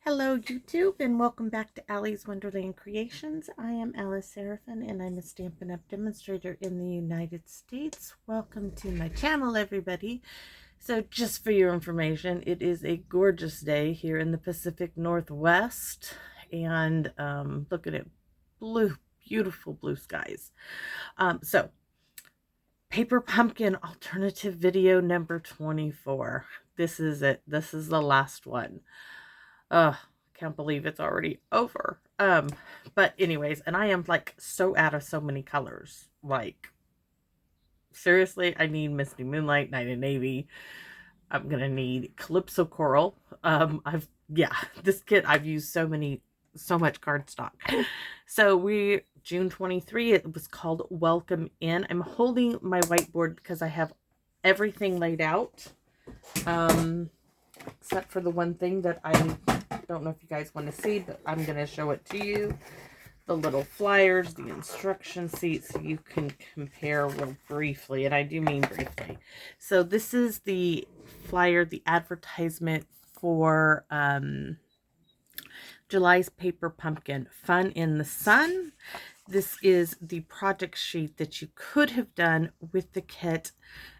Hello YouTube and welcome back to Allie's Wonderland Creations. I am Alice Seraphin and I'm a Stampin' Up! Demonstrator in the United States. Welcome to my channel, everybody. So just for your information, it is a gorgeous day here in the Pacific Northwest, and look at it, beautiful blue skies. So Paper Pumpkin alternative video number 24. This is it. This is the last one. Can't believe it's already over. But anyways, and I am like so out of so many colors. Like, seriously, I need Misty Moonlight, Night and Navy. I'm gonna need Calypso Coral. This kit I've used so much cardstock. So June 23, it was called Welcome In. I'm holding my whiteboard because I have everything laid out. Except for the one thing that I don't know if you guys want to see, but I'm going to show it to you. The little flyers, the instruction sheet, so you can compare real briefly, and I do mean briefly. So this is the flyer, the advertisement for July's Paper Pumpkin Fun in the Sun. This is the project sheet that you could have done with the kit.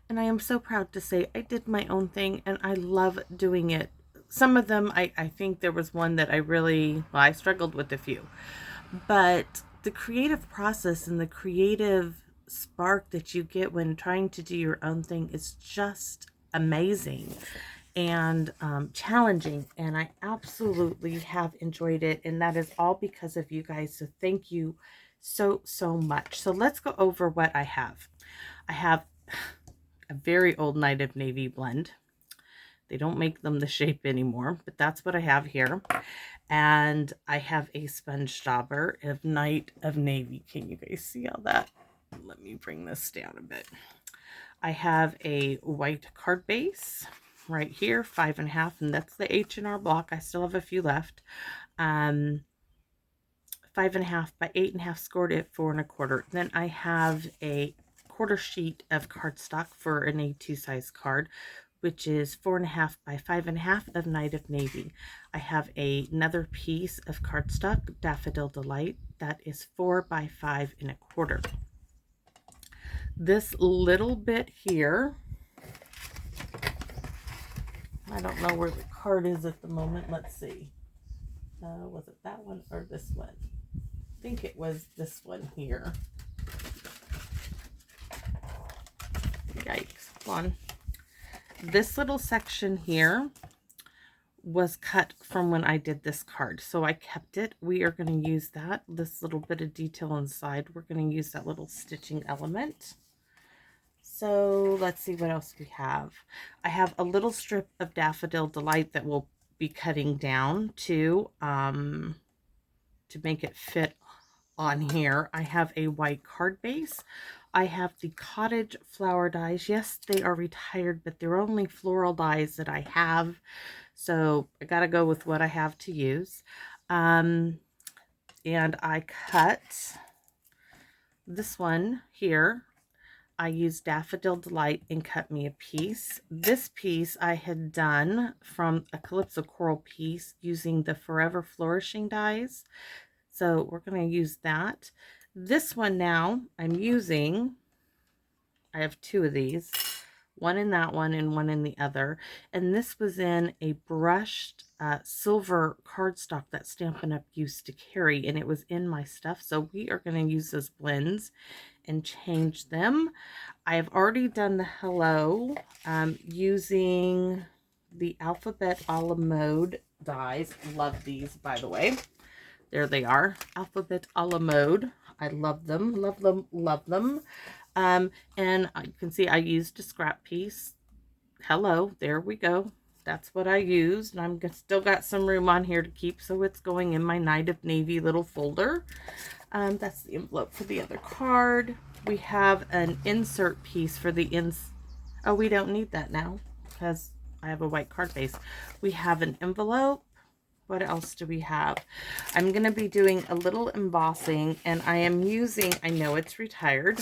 And I am so proud to say I did my own thing and I love doing it. Some of them, I think there was one that I struggled with a few. But the creative process and the creative spark that you get when trying to do your own thing is just amazing and challenging. And I absolutely have enjoyed it. And that is all because of you guys. So thank you so much. So let's go over what I have. I have a very old Night of Navy blend. They don't make them the shape anymore, but that's what I have here. And I have a sponge dauber of Night of Navy. Can you guys see all that? Let me bring this down a bit. I have a white card base right here, 5.5, and that's the H&R block. I still have a few left. 5.5 by 8.5 scored at 4 1/4. Then I have a quarter sheet of cardstock for an A2 size card, which is 4.5 by 5.5 of Night of Navy. I have another piece of cardstock, Daffodil Delight, that is 4 by 5 1/4. This little bit here, I don't know where the card is at the moment. Let's see. Was it that one or this one? I think it was this one here. Yikes. Hold on. This little section here was cut from when I did this card, so I kept it. We are going to use that. This little bit of detail inside, we're going to use that little stitching element. So let's see what else we have. I have a little strip of Daffodil Delight that we'll be cutting down to make it fit on here. I have a white card base. I have the Cottage Flower dies. Yes, they are retired, but they're only floral dies that I have. So I got to go with what I have to use. And I cut this one here. I used Daffodil Delight and cut me a piece. This piece I had done from a Calypso Coral piece using the Forever Flourishing dies. So we're going to use that. This one now I'm using, I have two of these, one in that one and one in the other. And this was in a brushed silver cardstock that Stampin' Up! Used to carry, and it was in my stuff. So we are going to use those blends and change them. I have already done the hello using the Alphabet a la Mode dies. Love these, by the way. There they are, Alphabet a la Mode. I love them, love them, love them. And you can see I used a scrap piece. Hello, there we go. That's what I used. And I'm still got some room on here to keep, so it's going in my Night of Navy little folder. That's the envelope for the other card. We have an insert piece for the oh, we don't need that now because I have a white card base. We have an envelope. What else do we have? I'm going to be doing a little embossing, and I am using, I know it's retired,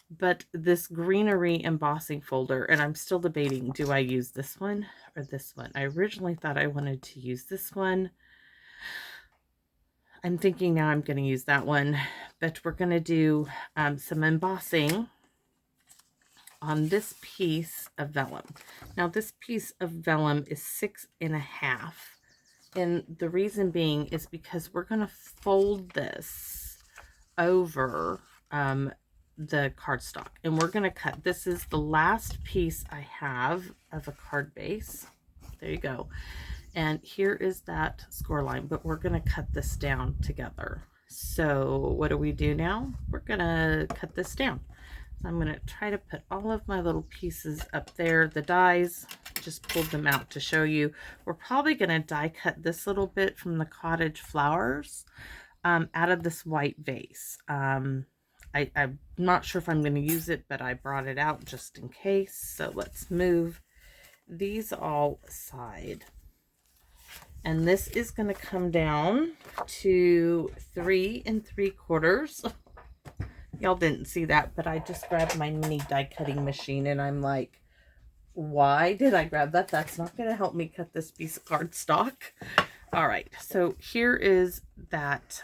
But this greenery embossing folder, and I'm still debating, do I use this one or this one? I originally thought I wanted to use this one. I'm thinking now I'm going to use that one, but we're going to do some embossing on this piece of vellum. Now this piece of vellum is 6.5. And the reason being is because we're going to fold this over the cardstock, and we're going to cut. This is the last piece I have of a card base. There you go. And here is that score line, but we're going to cut this down together. So what do we do now? We're going to cut this down. So I'm going to try to put all of my little pieces up there. The dies, just pulled them out to show you. We're probably going to die cut this little bit from the cottage flowers out of this white vase. I'm not sure if I'm going to use it, but I brought it out just in case. So let's move these all aside. And this is going to come down to 3 3/4. Y'all didn't see that, but I just grabbed my mini die cutting machine, and I'm like, why did I grab that? That's not going to help me cut this piece of cardstock. All right, so here is that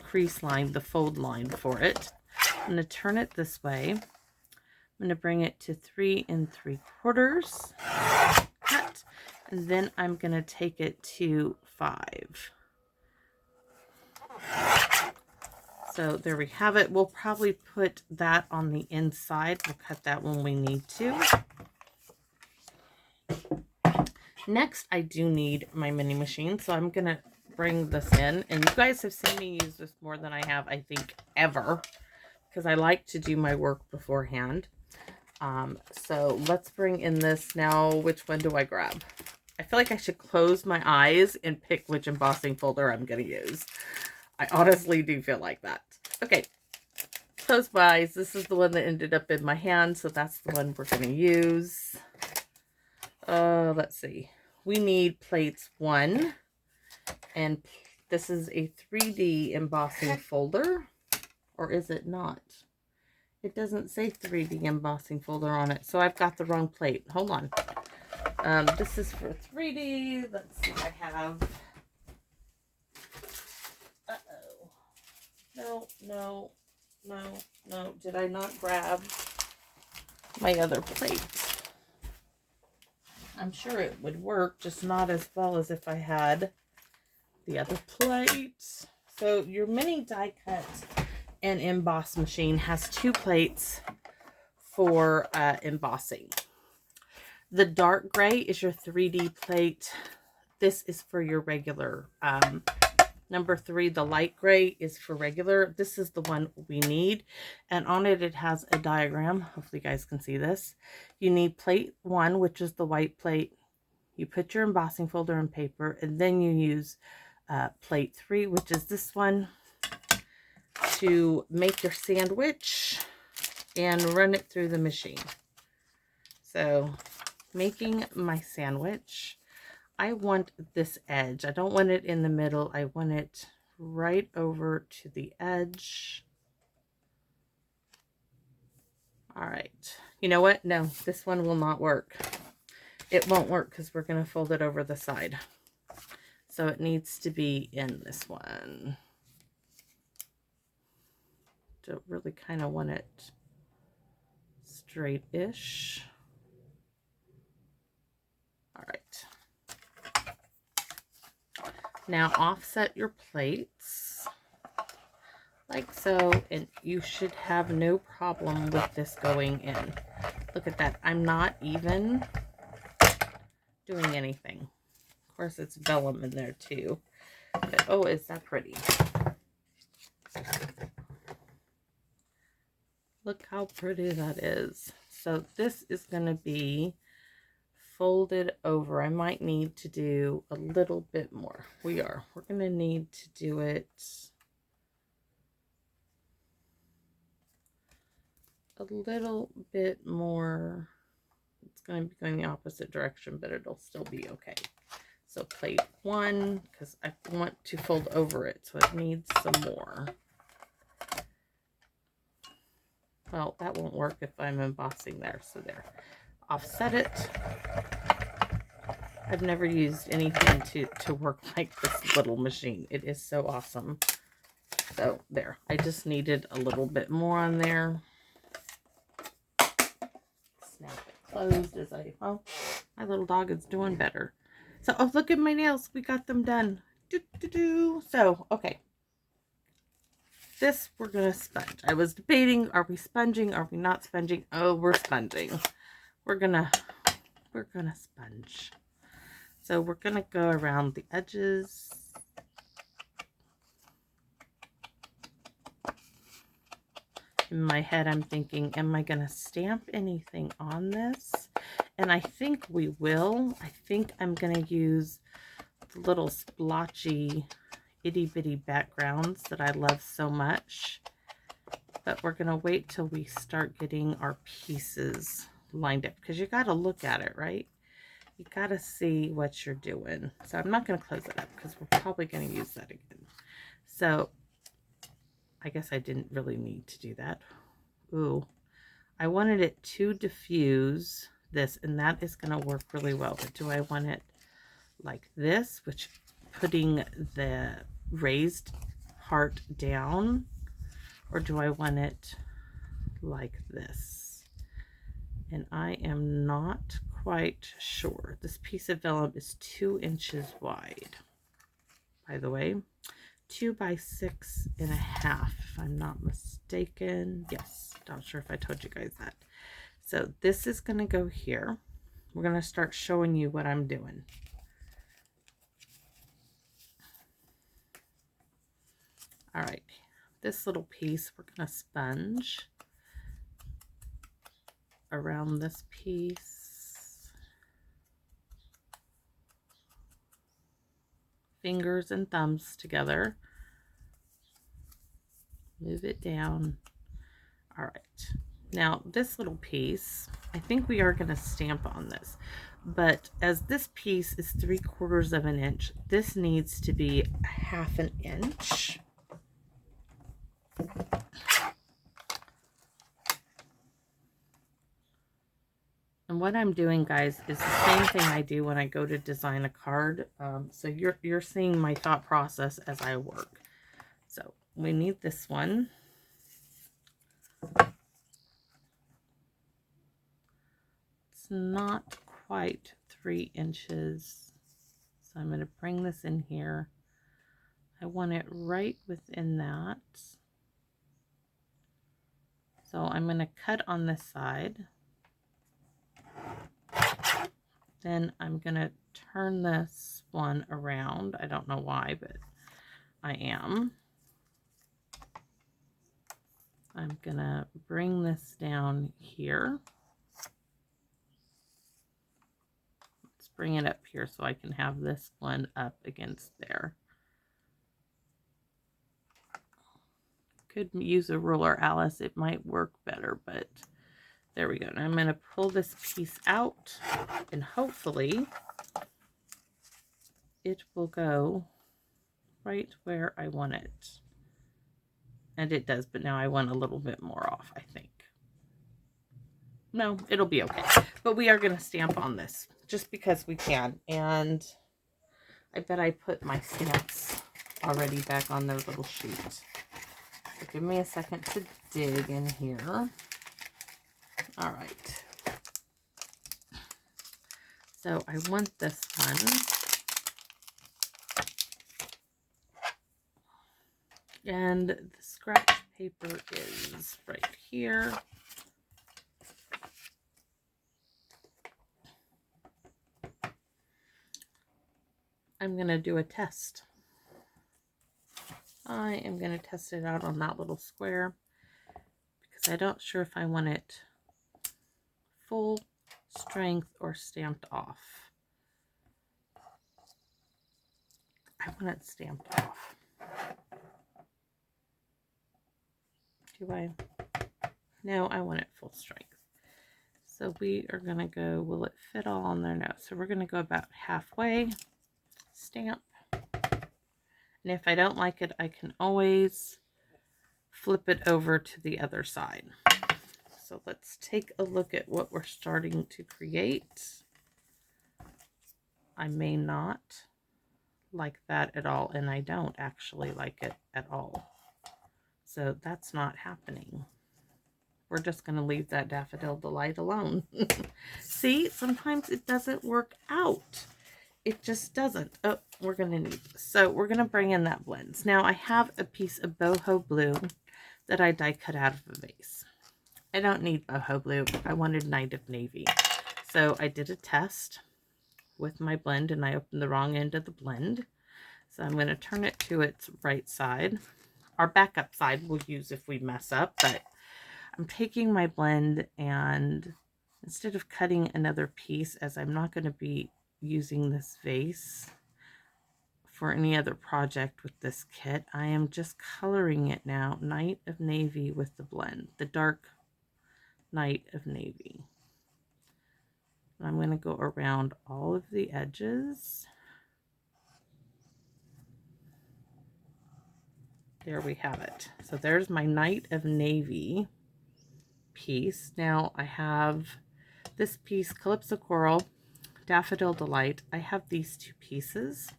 crease line, the fold line for it. I'm going to turn it this way. I'm going to bring it to 3 3/4 cut, and then I'm going to take it to 5. So there we have it. We'll probably put that on the inside. We'll cut that when we need to. Next, I do need my mini machine, so I'm going to bring this in. And you guys have seen me use this more than I have, I think, ever, because I like to do my work beforehand. So let's bring in this now. Which one do I grab? I feel like I should close my eyes and pick which embossing folder I'm going to use. I honestly do feel like that. Okay, close my eyes. This is the one that ended up in my hand, so that's the one we're going to use. Let's see. We need plates 1, and this is a 3D embossing folder, or is it not? It doesn't say 3D embossing folder on it, so I've got the wrong plate. Hold on. This is for 3D. Let's see, I have... No. Did I not grab my other plate? I'm sure it would work, just not as well as if I had the other plate. So your mini die cut and emboss machine has 2 plates for embossing. The dark gray is your 3D plate. This is for your regular. Number 3, the light gray, is for regular. This is the one we need. And on it, it has a diagram. Hopefully you guys can see this. You need plate 1, which is the white plate. You put your embossing folder in paper, and then you use plate 3, which is this one, to make your sandwich and run it through the machine. So making my sandwich, I want this edge. I don't want it in the middle. I want it right over to the edge. All right. You know what? No, this one will not work. It won't work because we're going to fold it over the side. So it needs to be in this one. Don't really kind of want it straight-ish. All right. Now offset your plates like so, and you should have no problem with this going in. Look at that. I'm not even doing anything. Of course, it's vellum in there too. But, oh, is that pretty? Look how pretty that is. So this is going to be folded over. I might need to do a little bit more. We're going to need to do it a little bit more. It's going to be going the opposite direction, but it'll still be okay. So plate 1, because I want to fold over it, so it needs some more. Well, that won't work if I'm embossing there. So there. Offset it. I've never used anything to work like this little machine. It is so awesome. So there. I just needed a little bit more on there. Snap it closed as I, well, my little dog is doing better. So, oh, look at my nails. We got them done. So, okay. This we're going to sponge. I was debating, are we sponging? Are we not sponging? Oh, we're sponging. We're going to sponge. So we're going to go around the edges. In my head, I'm thinking, am I going to stamp anything on this? And I think we will. I think I'm going to use the little splotchy itty bitty backgrounds that I love so much. But we're going to wait till we start getting our pieces lined up, because you got to look at it, right? You got to see what you're doing. So I'm not going to close it up because we're probably going to use that again. So I guess I didn't really need to do that. Ooh, I wanted it to diffuse this, and that is going to work really well. But do I want it like this, which putting the raised part down, or do I want it like this? And I am not quite sure. This piece of vellum is 2 inches wide, by the way. 2 by 6.5, if I'm not mistaken. Yes, not sure if I told you guys that. So this is going to go here. We're going to start showing you what I'm doing. All right, this little piece we're going to sponge around this piece. Fingers and thumbs together. Move it down. All right. Now this little piece, I think we are going to stamp on this, but as this piece is 3/4 of an inch, this needs to be 1/2 an inch. And what I'm doing, guys, is the same thing I do when I go to design a card. So you're seeing my thought process as I work. So we need this one. It's not quite 3 inches. So I'm going to bring this in here. I want it right within that. So I'm going to cut on this side. Then I'm going to turn this one around. I don't know why, but I am. I'm going to bring this down here. Let's bring it up here so I can have this one up against there. Could use a ruler, Alice. It might work better, but there we go. Now I'm going to pull this piece out, and hopefully it will go right where I want it. And it does, but now I want a little bit more off, I think. No, it'll be okay. But we are going to stamp on this just because we can. And I bet I put my stamps already back on their little sheet. So give me a second to dig in here. All right. So I want this one. And the scratch paper is right here. I'm going to do a test. I am going to test it out on that little square because I don't sure if I want it full strength or stamped off. I want it stamped off. Do I? No, I want it full strength. So we are going to go, will it fit all on there? No. So we're going to go about halfway, stamp. And if I don't like it, I can always flip it over to the other side. So let's take a look at what we're starting to create. I may not like that at all, and I don't actually like it at all. So that's not happening. We're just going to leave that Daffodil Delight alone. See, sometimes it doesn't work out. It just doesn't. Oh, we're going to need this. So we're going to bring in that blends. Now I have a piece of boho blue that I die cut out of a vase. I don't need boho blue. I wanted Night of Navy. So I did a test with my blend and I opened the wrong end of the blend. So I'm going to turn it to its right side. Our backup side we'll use if we mess up, but I'm taking my blend, and instead of cutting another piece, as I'm not going to be using this vase for any other project with this kit, I am just coloring it now, Night of Navy with the blend, the dark Night of Navy. And I'm going to go around all of the edges. There we have it. So there's my Night of Navy piece. Now I have this piece, Calypso Coral, Daffodil Delight. I have these two pieces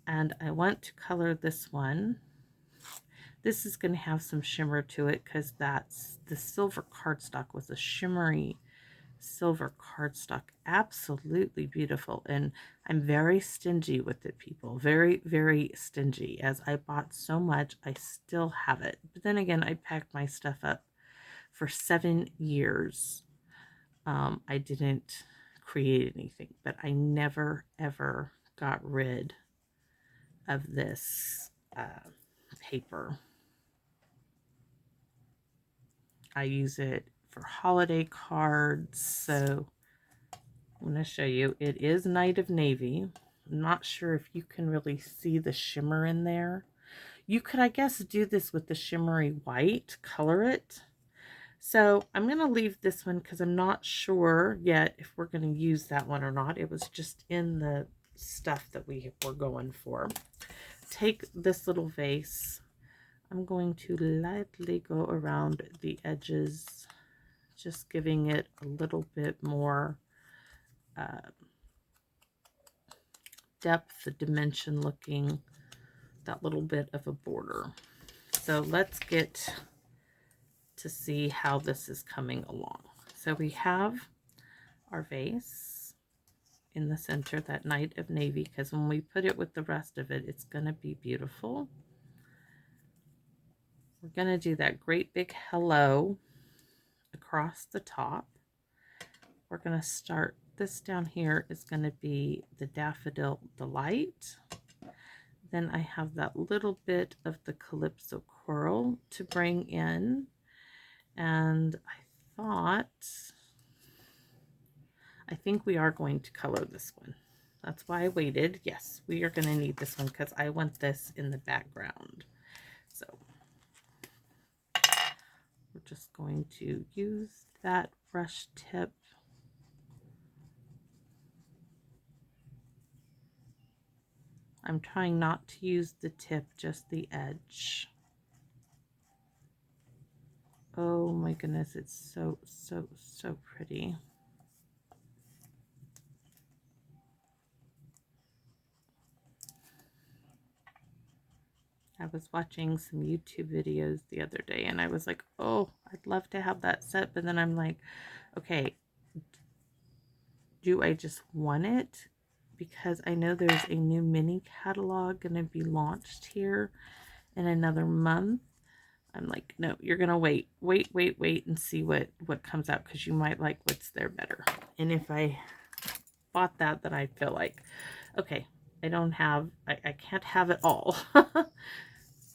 and I want to color this one. This is going to have some shimmer to it because that's the silver cardstock with a shimmery silver cardstock. Absolutely beautiful. And I'm very stingy with it, people. Very, very stingy. As I bought so much, I still have it. But then again, I packed my stuff up for 7 years. I didn't create anything, but I never ever got rid of this paper. I use it for holiday cards. So I'm going to show you. It is Night of Navy. I'm not sure if you can really see the shimmer in there. You could, I guess, do this with the shimmery white, color it. So I'm going to leave this one because I'm not sure yet if we're going to use that one or not. It was just in the stuff that we were going for. Take this little vase. I'm going to lightly go around the edges, just giving it a little bit more depth, the dimension looking, that little bit of a border. So let's get to see how this is coming along. So we have our vase in the center, that Night of Navy, because when we put it with the rest of it, it's going to be beautiful. We're going to do that great big hello across the top. We're going to start, this down here is going to be the Daffodil Delight. Then I have that little bit of the Calypso Coral to bring in. And I think we are going to color this one. That's why I waited. Yes, we are going to need this one because I want this in the background. So we're just going to use that brush tip. I'm trying not to use the tip, just the edge. Oh my goodness, it's so, so, so pretty. I was watching some YouTube videos the other day and I was like, oh, I'd love to have that set. But then I'm like, okay, do I just want it? Because I know there's a new mini catalog going to be launched here in another month. I'm like, no, you're going to wait and see what comes out because you might like what's there better. And if I bought that, then I feel like, okay, I can't have it all.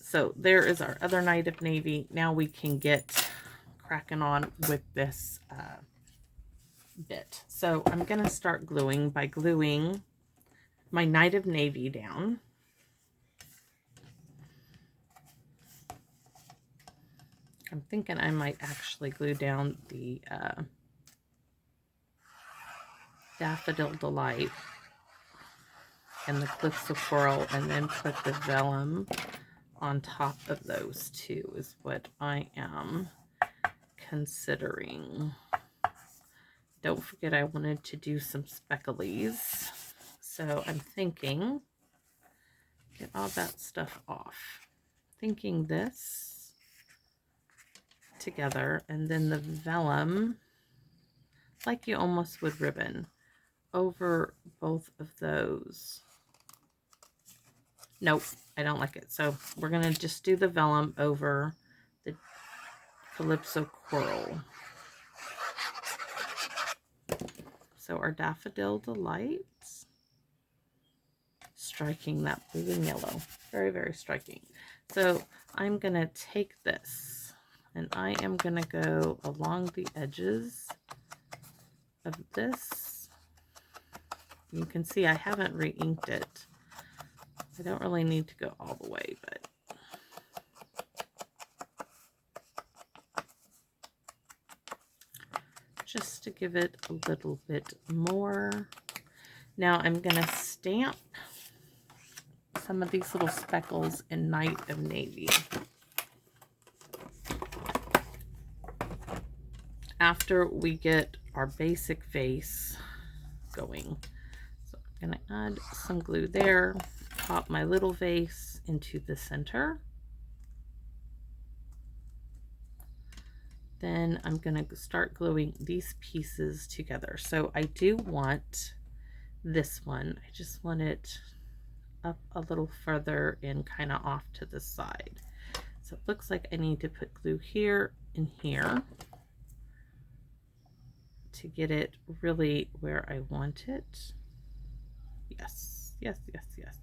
So there is our other Night of Navy. Now we can get cracking on with this bit. So I'm going to start gluing by gluing my Night of Navy down. I'm thinking I might actually glue down the Daffodil Delight and the Calypso Coral and then put the vellum on top of those two is what I am considering. Don't forget I wanted to do some specklies. So I'm thinking, get all that stuff off. Thinking this together, and then the vellum, like you almost would ribbon, over both of those. Nope, I don't like it. So we're going to just do the vellum over the Calypso Coral. So our Daffodil Delights, striking that blue and yellow. Very, very striking. So I'm going to take this and I am going to go along the edges of this. You can see I haven't re-inked it. I don't really need to go all the way, but just to give it a little bit more. Now I'm going to stamp some of these little speckles in Night of Navy. After we get our basic vase going. So I'm going to add some glue there, pop my little vase into the center. Then I'm going to start gluing these pieces together. So I do want this one. I just want it up a little further and kind of off to the side. So it looks like I need to put glue here and here to get it really where I want it. Yes, yes, yes, yes.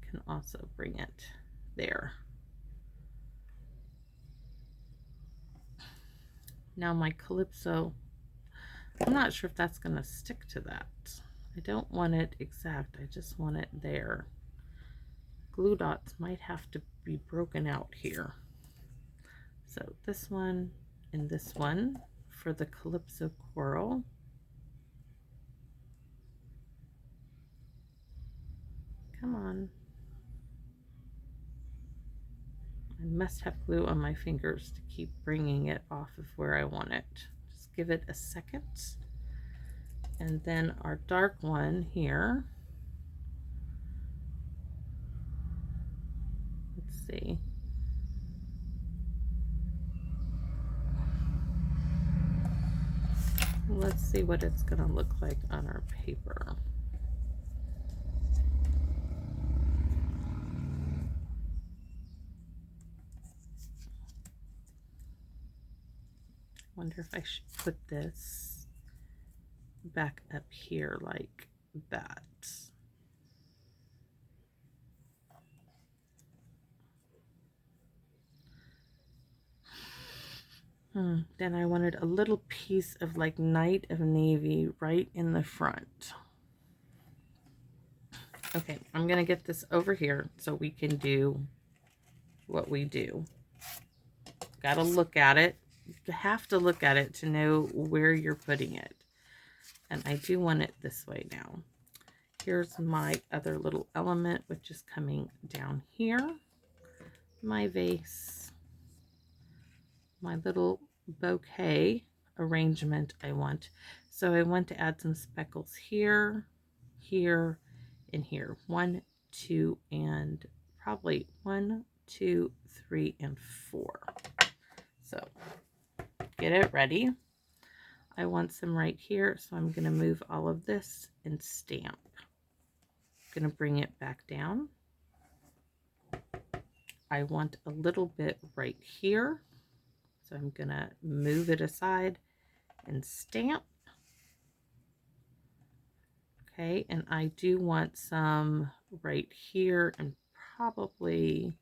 Can also bring it there. Now my Calypso, I'm not sure if that's going to stick to that. I don't want it exact, I just want it there. Glue dots might have to be broken out here. So this one and this one for the Calypso Coral. Come on. I must have glue on my fingers to keep bringing it off of where I want it. Just give it a second. And then our dark one here. Let's see. Let's see what it's going to look like on our paper. Wonder if I should put this back up here like that. Then I wanted a little piece of like Night of Navy right in the front. Okay, I'm gonna get this over here so we can do what we do. Gotta look at it. You have to look at it to know where you're putting it. And I do want it this way now. Here's my other little element, which is coming down here. My vase. My little bouquet arrangement I want. So I want to add some speckles here, here, and here. 1, 2, and probably 1, 2, 3, and 4. So get it ready. I want some right here, so I'm going to move all of this and stamp. I'm going to bring it back down. I want a little bit right here, so I'm going to move it aside and stamp. Okay, and I do want some right here, and probably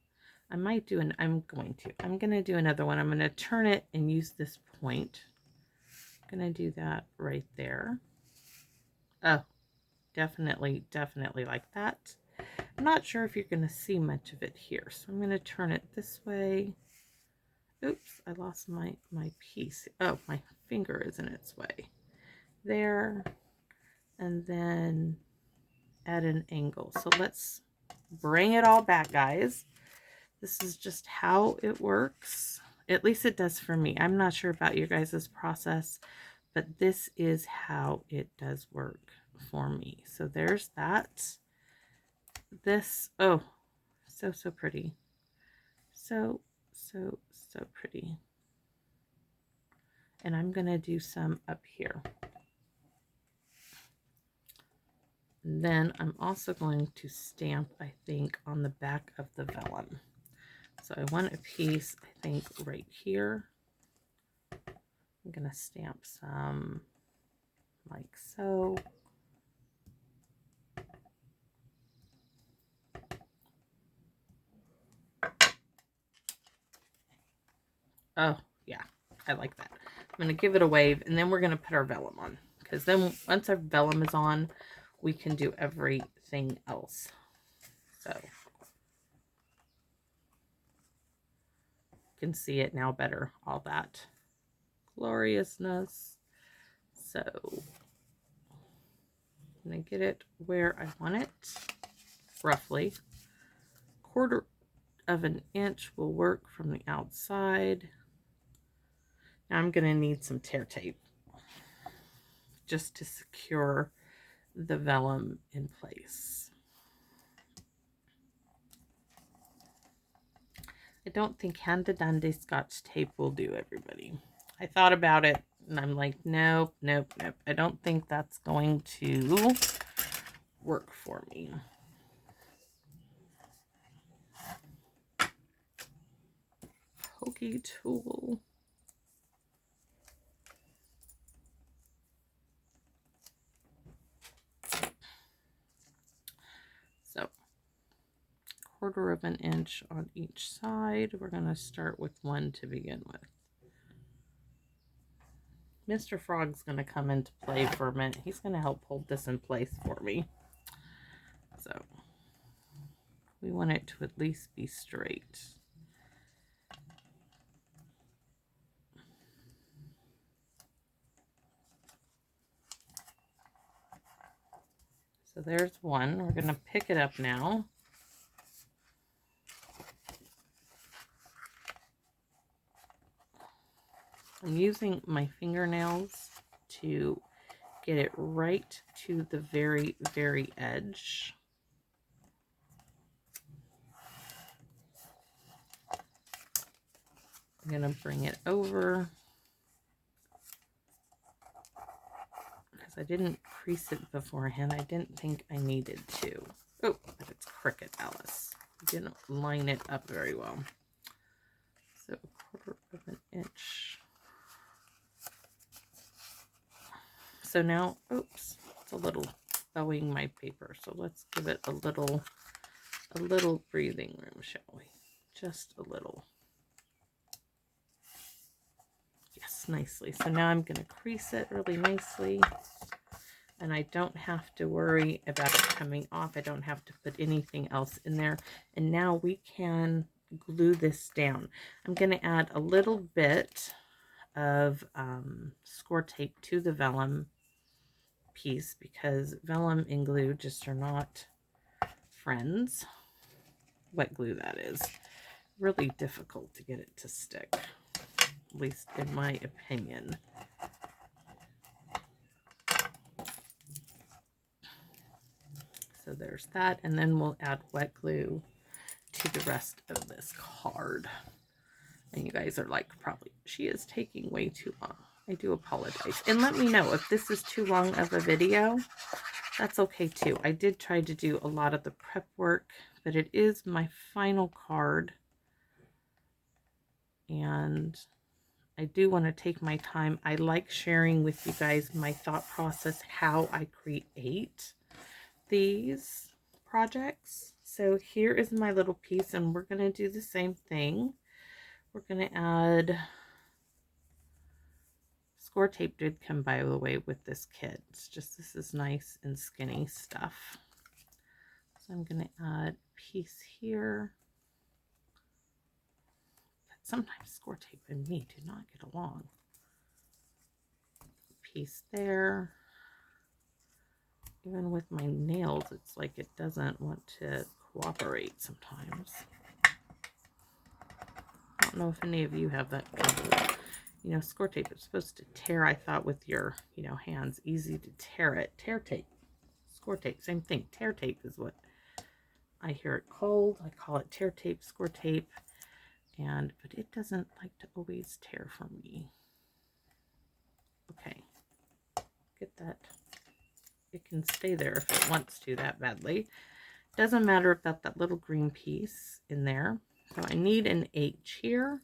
I'm going to do another one. I'm going to turn it and use this point. I'm going to do that right there. Oh, definitely like that. I'm not sure if you're going to see much of it here, so I'm going to turn it this way. Oops, I lost my piece. Oh, my finger is in its way. There, and then at an angle. So let's bring it all back, guys. This is just how it works. At least it does for me. I'm not sure about your guys' process, but this is how it does work for me. So there's that. This, oh, so, so pretty. So, so, so pretty. And I'm going to do some up here. And then I'm also going to stamp, I think, on the back of the vellum. So I want a piece, I think, right here. I'm going to stamp some like so. Oh, yeah, I like that. I'm going to give it a wave, and then we're going to put our vellum on. Because then once our vellum is on, we can do everything else. So you can see it now better, all that gloriousness. So I'm going to get it where I want it, roughly. 1/4 of an inch will work from the outside. Now I'm going to need some tear tape just to secure the vellum in place. I don't think Handy Dandy Scotch tape will do, everybody. I thought about it and I'm like, nope, nope, nope. I don't think that's going to work for me. Pokey tool. So 1/4 of an inch on each side. We're going to start with one to begin with. Mr. Frog's going to come into play for a minute. He's going to help hold this in place for me. So we want it to at least be straight. So there's one. We're going to pick it up now. I'm using my fingernails to get it right to the very, very edge. I'm going to bring it over because I didn't crease it beforehand. I didn't think I needed to. Oh, but it's crooked, Alice. I didn't line it up very well. So 1/4 of an inch. So now, oops, it's a little bowing my paper. So let's give it a little breathing room, shall we? Just a little. Yes, nicely. So now I'm going to crease it really nicely. And I don't have to worry about it coming off. I don't have to put anything else in there. And now we can glue this down. I'm going to add a little bit of score tape to the vellum piece because vellum and glue just are not friends. Wet glue, that is. Really difficult to get it to stick, at least in my opinion. So there's that, and then we'll add wet glue to the rest of this card. And you guys are like, probably, she is taking way too long. I do apologize. And let me know if this is too long of a video. That's okay too. I did try to do a lot of the prep work, but it is my final card. And I do want to take my time. I like sharing with you guys my thought process, how I create these projects. So here is my little piece, and we're going to do the same thing. We're going to add, score tape did come by the way with this kit. It's just, this is nice and skinny stuff. So I'm going to add a piece here. But sometimes score tape and me do not get along. Piece there. Even with my nails, it's like it doesn't want to cooperate sometimes. I don't know if any of you have that trouble. You know, score tape is supposed to tear, I thought, with your, you know, hands. Easy to tear it. Tear tape. Score tape, same thing. Tear tape is what I hear it called. I call it tear tape, score tape. But it doesn't like to always tear for me. Okay. Get that. It can stay there if it wants to that badly. Doesn't matter about that little green piece in there. So I need an H here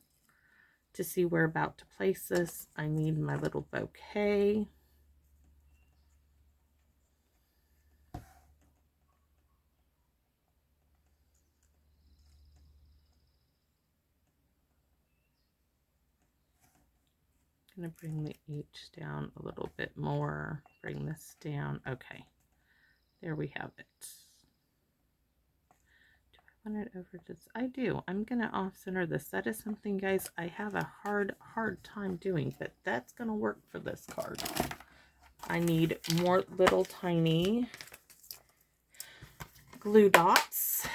to see where about to place this. I need my little bouquet. I'm going to bring the H down a little bit more. Bring this down. Okay. There we have it. Do I want it over just? I do. I'm going to off center this. That is something, guys, I have a hard time doing, but that's going to work for this card. I need more little tiny glue dots.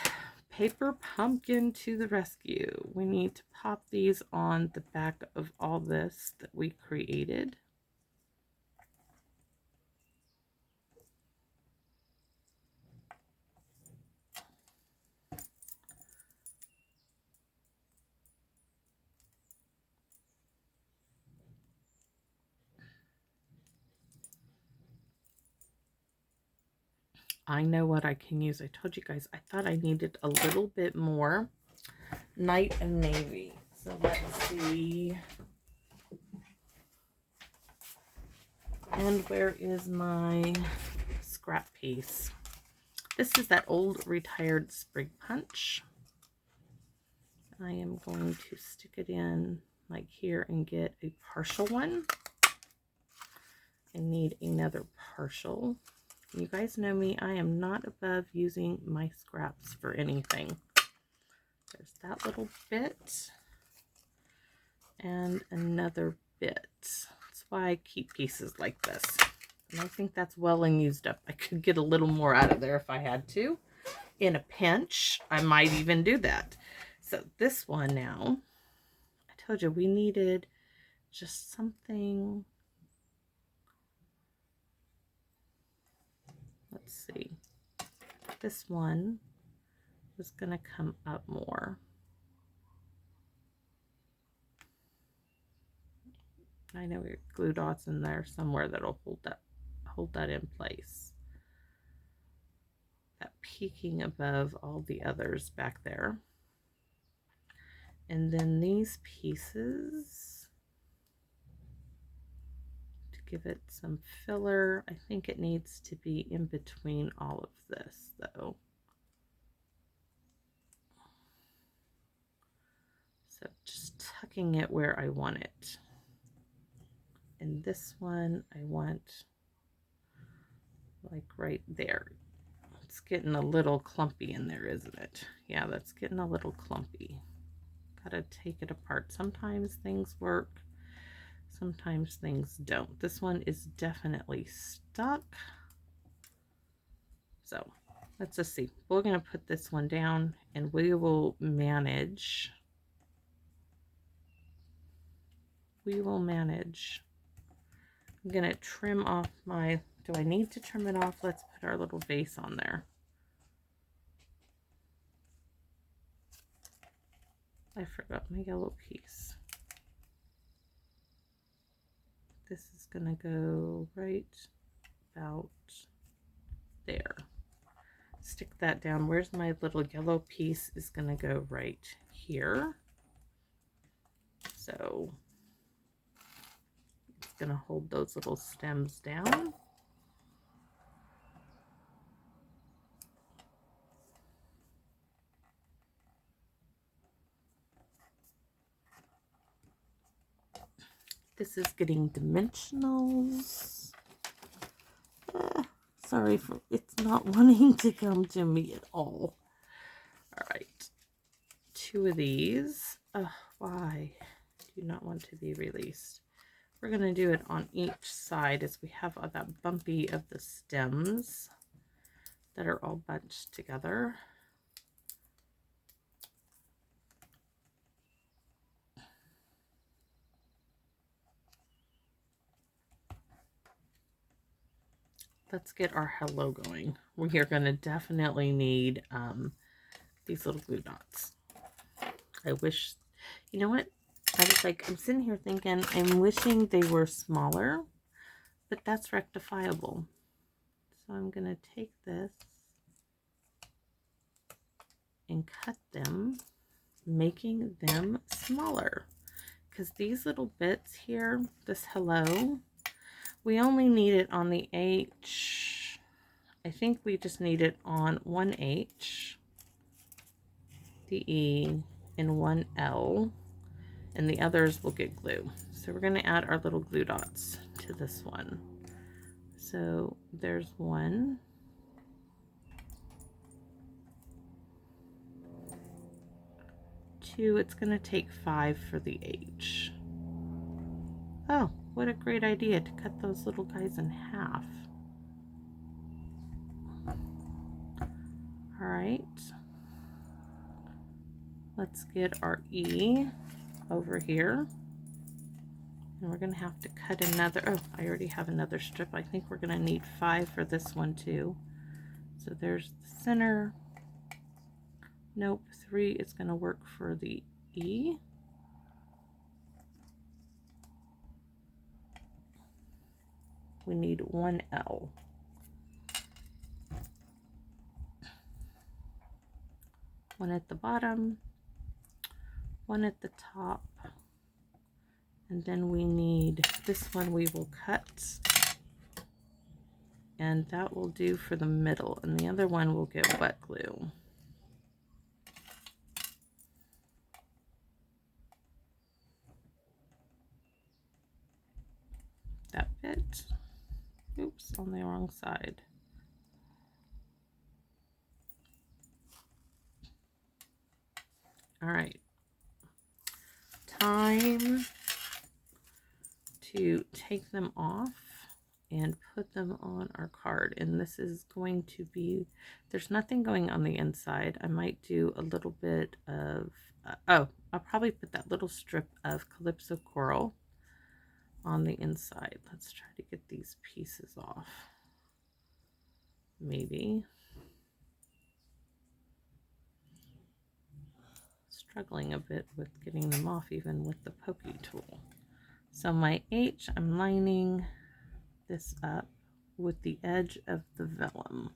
Paper pumpkin to the rescue. We need to pop these on the back of all this that we created. I know what I can use. I told you guys, I thought I needed a little bit more Night and Navy. So let's see. And where is my scrap piece? This is that old retired sprig punch. I am going to stick it in like here and get a partial one. I need another partial. You guys know me, I am not above using my scraps for anything. There's that little bit and another bit. That's why I keep pieces like this. And I think that's well and used up. I could get a little more out of there if I had to. In a pinch, I might even do that. So this one now, I told you we needed just something. Let's see. This one was going to come up more. I know we have glue dots in there somewhere that'll hold that in place. That peeking above all the others back there. And then these pieces to give it some filler. I think it needs to be in between all of this though. So just tucking it where I want it. And this one I want like right there. It's getting a little clumpy in there, isn't it? Yeah, that's getting a little clumpy. Gotta take it apart. Sometimes things work, sometimes things don't. This one is definitely stuck. So let's just see. We're gonna put this one down and we will manage. I'm gonna trim off my, do I need to trim it off? Let's put our little vase on there. I forgot my yellow piece. This is gonna go right about there. Stick that down. Where's my little yellow piece? Is gonna go right here. So it's gonna hold those little stems down. This is getting dimensionals. Sorry for it's not wanting to come to me at all. All right, 2 of these. Why do not want to be released? We're going to do it on each side as we have that bumpy of the stems that are all bunched together. let's get our hello going. We are going to definitely need these little glue dots. I wish, you know what? I was like, I'm sitting here thinking, I'm wishing they were smaller, but that's rectifiable. So I'm going to take this and cut them, making them smaller. Because these little bits here, this hello, we only need it on the H. I think we just need it on one H, the E, and one L, and the others will get glue. So we're going to add our little glue dots to this one. So there's one. Two, it's going to take 5 for the H. Oh, what a great idea to cut those little guys in half. All right. Let's get our E over here. And we're going to have to cut another, oh, I already have another strip. I think we're going to need 5 for this one too. So there's the center. Nope, 3 is going to work for the E. We need 1 L. One at the bottom, one at the top, and then we need this one we will cut, and that will do for the middle, and the other one will get wet glue. That fit. Oops, on the wrong side. All right, time to take them off and put them on our card. And this is going to be, there's nothing going on the inside. I might do a little bit of, oh, I'll probably put that little strip of Calypso Coral on the inside. Let's try to get these pieces off. Maybe. Struggling a bit with getting them off even with the pokey tool. So my H, I'm lining this up with the edge of the vellum.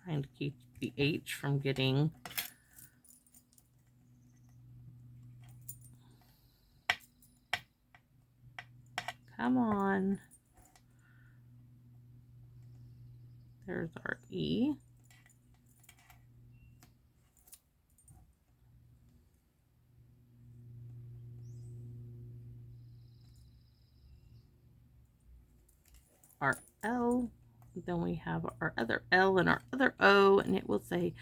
Trying to keep the H from getting come on. There's our E. Our L. Then we have our other L and our other O, and it will say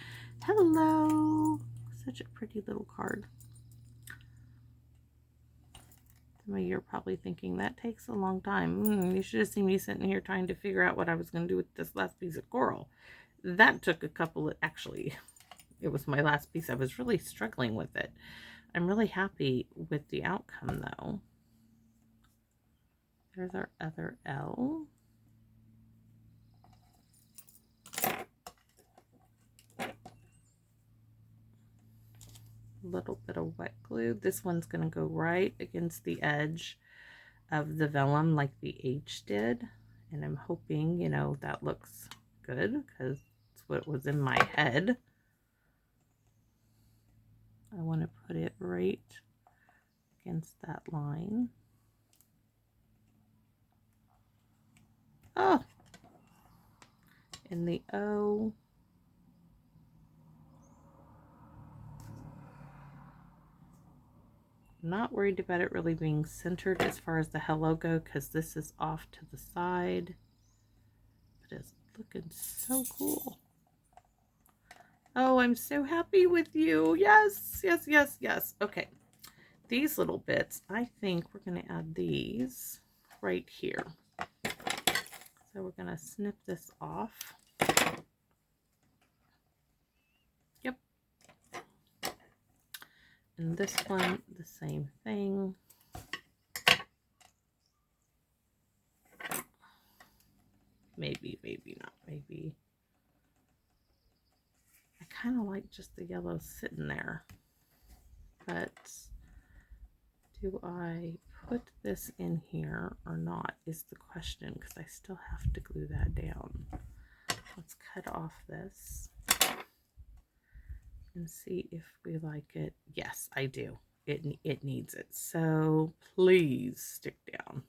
hello. Such a pretty little card. Some of you are probably thinking that takes a long time. You should have seen me sitting here trying to figure out what I was going to do with this last piece of coral. That took a couple of, actually, it was my last piece. I was really struggling with it. I'm really happy with the outcome though. There's our other L. Little bit of wet glue. This one's going to go right against the edge of the vellum like the H did, and I'm hoping, you know, that looks good because it's what was in my head. I want to put it right against that line. Oh, in the O. I'm not worried about it really being centered as far as the hello go because this is off to the side. But it's looking so cool. Oh, I'm so happy with you. Yes, yes, yes, yes. Okay. These little bits, I think we're going to add these right here. So we're going to snip this off. Yep. And this one, the same thing. Maybe, maybe not, maybe. I kind of like just the yellow sitting there. But do I put this in here or not is the question, because I still have to glue that down. Let's cut off this and see if we like it. Yes, I do. It needs it. So please stick down.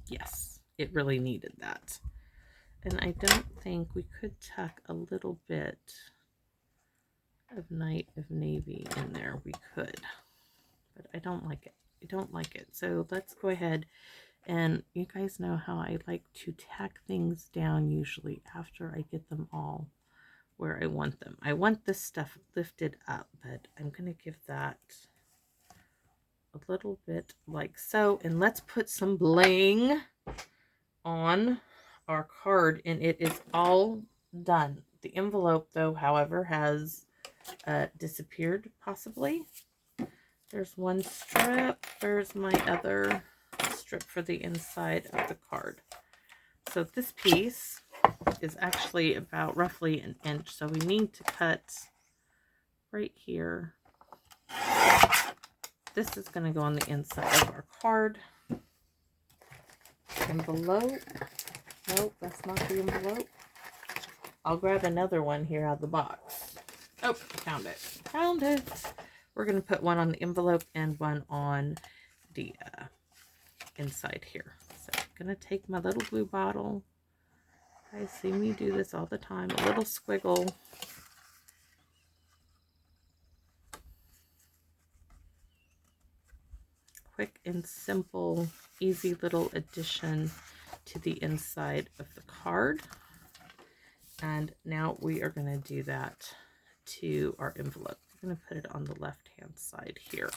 Yes, it really needed that. And I don't think we could tuck a little bit of Night of Navy in there. We could, but I don't like it. I don't like it. So let's go ahead, and you guys know how I like to tack things down usually after I get them all where I want them. I want this stuff lifted up, but I'm going to give that a little bit like so. And let's put some bling on our card, and it is all done. The envelope, though, however, has disappeared possibly. There's one strip. There's my other strip for the inside of the card. So this piece is actually about roughly an inch. So we need to cut right here. This is going to go on the inside of our card. Envelope. Nope, that's not the envelope. I'll grab another one here out of the box. Oh, found it. Found it. We're going to put one on the envelope and one on the inside here. So I'm going to take my little glue bottle. You guys see me do this all the time. A little squiggle. Quick and simple, easy little addition to the inside of the card. And now we are going to do that to our envelope. I'm going to put it on the left-hand side here.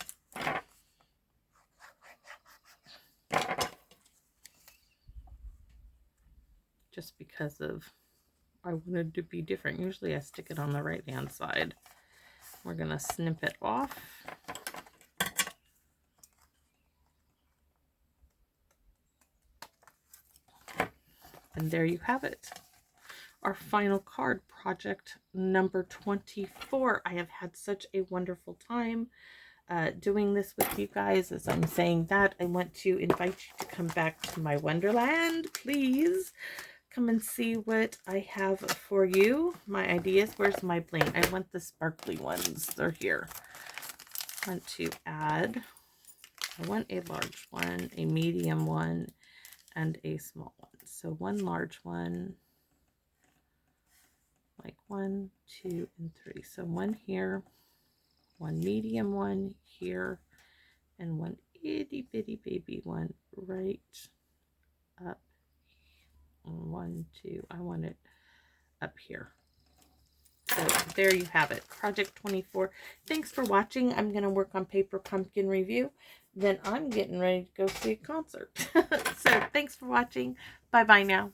Just because of, I wanted to be different. Usually I stick it on the right-hand side. We're going to snip it off. And there you have it. Our final card, project number 24. I have had such a wonderful time doing this with you guys. As I'm saying that, I want to invite you to come back to my Wonderland. Please come and see what I have for you. My ideas. Where's my bling? I want the sparkly ones. They're here. I want to add, I want a large one, a medium one, and a small one. So one large one, like 1, 2, and 3. So one here, one medium one here, and one itty bitty baby one right up. 1, 2. I want it up here. So there you have it. Project 24. Thanks for watching. I'm going to work on Paper Pumpkin Review. Then I'm getting ready to go see a concert. So thanks for watching. Bye-bye now.